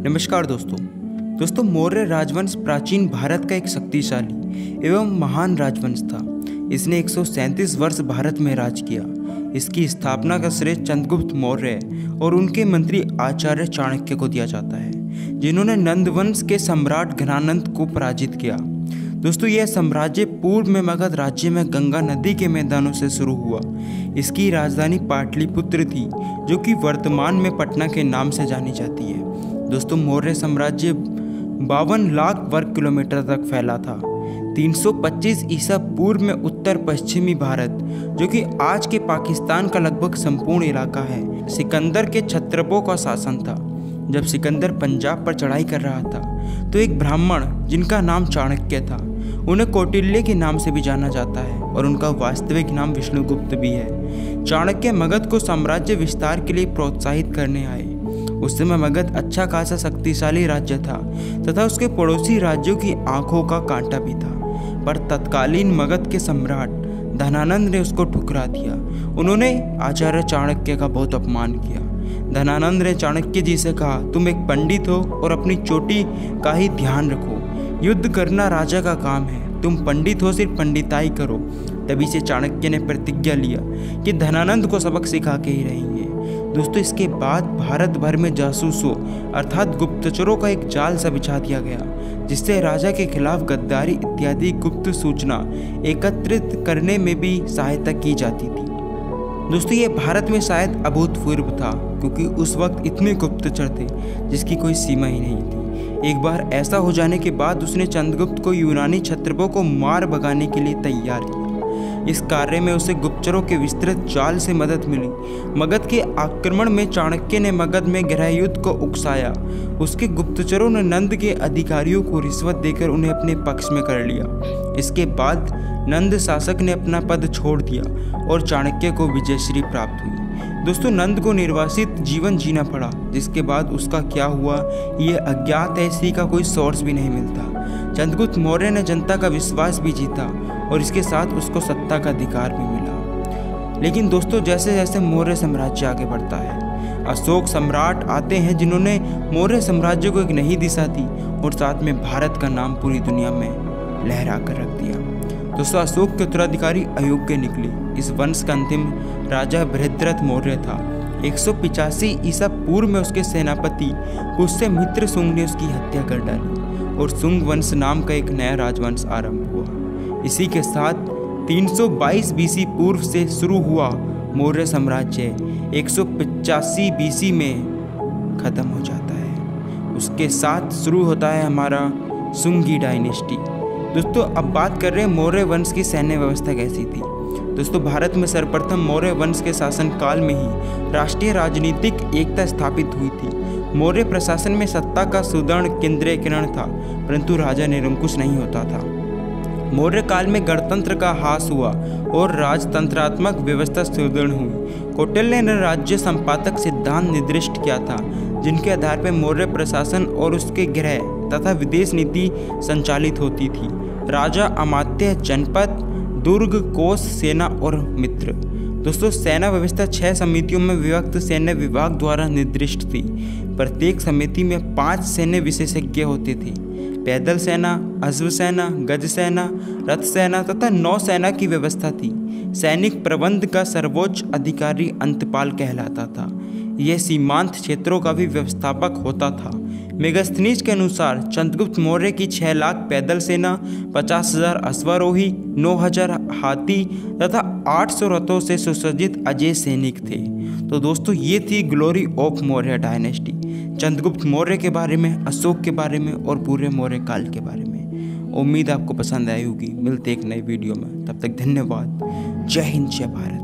नमस्कार दोस्तों मौर्य राजवंश प्राचीन भारत का एक शक्तिशाली एवं महान राजवंश था। इसने 137 वर्ष भारत में राज किया। इसकी स्थापना का श्रेय चंद्रगुप्त मौर्य और उनके मंत्री आचार्य चाणक्य को दिया जाता है, जिन्होंने नंद वंश के सम्राट घनानंद को पराजित किया। दोस्तों यह साम्राज्य पूर्व में मगध राज्य में गंगा नदी के मैदानों से शुरू हुआ। इसकी राजधानी पाटलिपुत्र थी, जो कि वर्तमान में पटना के नाम से जानी जाती है। दोस्तों मौर्य साम्राज्य 52 लाख वर्ग किलोमीटर तक फैला था। 325 ईसा पूर्व में उत्तर पश्चिमी भारत, जो कि आज के पाकिस्तान का लगभग संपूर्ण इलाका है, सिकंदर के क्षत्रपों का शासन था। जब सिकंदर पंजाब पर चढ़ाई कर रहा था तो एक ब्राह्मण जिनका नाम चाणक्य था, उन्हें कौटिल्य के नाम से भी जाना जाता है और उनका वास्तविक नाम विष्णुगुप्त भी है। चाणक्य मगध को साम्राज्य विस्तार के लिए प्रोत्साहित करने आए। उस समय मगध अच्छा खासा शक्तिशाली राज्य था तथा उसके पड़ोसी राज्यों की आंखों का कांटा भी था, पर तत्कालीन मगध के सम्राट धनानंद ने उसको ठुकरा दिया। उन्होंने आचार्य चाणक्य का बहुत अपमान किया। धनानंद ने चाणक्य जी से कहा, तुम एक पंडित हो और अपनी चोटी का ही ध्यान रखो। युद्ध करना राजा का काम है, तुम पंडित हो, सिर्फ पंडिताई करो। तभी से चाणक्य ने प्रतिज्ञा लिया कि धनानंद को सबक सिखा के ही रहेंगे। दोस्तों इसके बाद भारत भर में जासूसों अर्थात गुप्तचरों का एक जाल सा बिछा दिया गया, जिससे राजा के खिलाफ गद्दारी इत्यादि गुप्त सूचना एकत्रित करने में भी सहायता की जाती थी। दोस्तों ये भारत में शायद अभूतपूर्व था, क्योंकि उस वक्त इतने गुप्तचर थे जिसकी कोई सीमा ही नहीं थी। एक बार ऐसा हो जाने के बाद उसने चंद्रगुप्त को यूनानी क्षत्रपों को मार भगाने के लिए तैयार किया। इस कार्य में उसे गुप्तचरों के विस्तृत जाल से मदद मिली। मगध के आक्रमण में चाणक्य ने मगध में गृह युद्ध को उकसाया। उसके गुप्तचरों ने नंद के अधिकारियों को रिश्वत देकर उन्हें अपने पक्ष में कर लिया। इसके बाद नंद शासक ने अपना पद छोड़ दिया और चाणक्य को विजयश्री प्राप्त हुई। दोस्तों नंद को निर्वासित जीवन जीना पड़ा, जिसके बाद उसका क्या हुआ ये अज्ञात है। इसी का कोई सोर्स भी नहीं मिलता। चंद्रगुप्त मौर्य ने जनता का विश्वास भी जीता और इसके साथ उसको सत्ता का अधिकार भी मिला। लेकिन दोस्तों जैसे जैसे मौर्य साम्राज्य आगे बढ़ता है, अशोक सम्राट आते हैं, जिन्होंने मौर्य साम्राज्य को एक नई दिशा दी और साथ में भारत का नाम पूरी दुनिया में लहरा कर रख दिया। दोस्तों अशोक के उत्तराधिकारी अयोग्य निकले। इस वंश का अंतिम राजा बृहद्रथ मौर्य था। 185 ईसा पूर्व में उसके सेनापति पुष्यमित्र शुंग ने उसकी हत्या कर डाली और शुंग वंश नाम का एक नया राजवंश आरंभ हुआ। इसी के साथ 322 बीसी पूर्व से शुरू हुआ मौर्य साम्राज्य 185 बीसी में खत्म हो जाता है। उसके साथ शुरू होता है हमारा शुंगी डायनेस्टी। दोस्तों अब बात कर रहे हैं मौर्य वंश की सैन्य व्यवस्था कैसी थी। दोस्तों भारत में सर्वप्रथम मौर्य वंश के शासनकाल में ही राष्ट्रीय राजनीतिक एकता स्थापित हुई थी। मौर्य प्रशासन में सत्ता का सुदृढ़ केंद्रीकरण था, परंतु राजा निरंकुश नहीं होता था। मौर्य काल में गणतंत्र का ह्रास हुआ और राजतंत्रात्मक व्यवस्था सुदृढ़ हुई। कौटिल्य ने राज्य संपादक सिद्धांत निर्दिष्ट किया था, जिनके आधार पर मौर्य प्रशासन और उसके गृह तथा विदेश नीति संचालित होती थी। राजा, अमात्य, जनपद, दुर्ग, कोष, सेना और मित्र। दोस्तों सेना व्यवस्था 6 समितियों में विभक्त सैन्य विभाग द्वारा निर्दिष्ट थी। प्रत्येक समिति में 5 सैन्य विशेषज्ञ होते थे। पैदल सेना, अश्व सेना, गज सेना, रथ सेना तथा नौ सेना की व्यवस्था थी। सैनिक प्रबंध का सर्वोच्च अधिकारी अंतपाल कहलाता था। यह सीमांत क्षेत्रों का भी व्यवस्थापक होता था। मेगास्थनीज के अनुसार चंद्रगुप्त मौर्य की 6 लाख पैदल सेना, 50,000 अश्वारोही, 9,000 हाथी तथा 800 रथों से सुसज्जित अजेय सैनिक थे। तो दोस्तों ये थी glory of Maurya dynasty, Chandragupta Maurya के बारे में, अशोक के बारे में और पूरे मौर्य काल के बारे में। उम्मीद आपको पसंद आई होगी। मिलते एक नई वीडियो में, तब तक धन्यवाद। जय हिंद, जय भारत।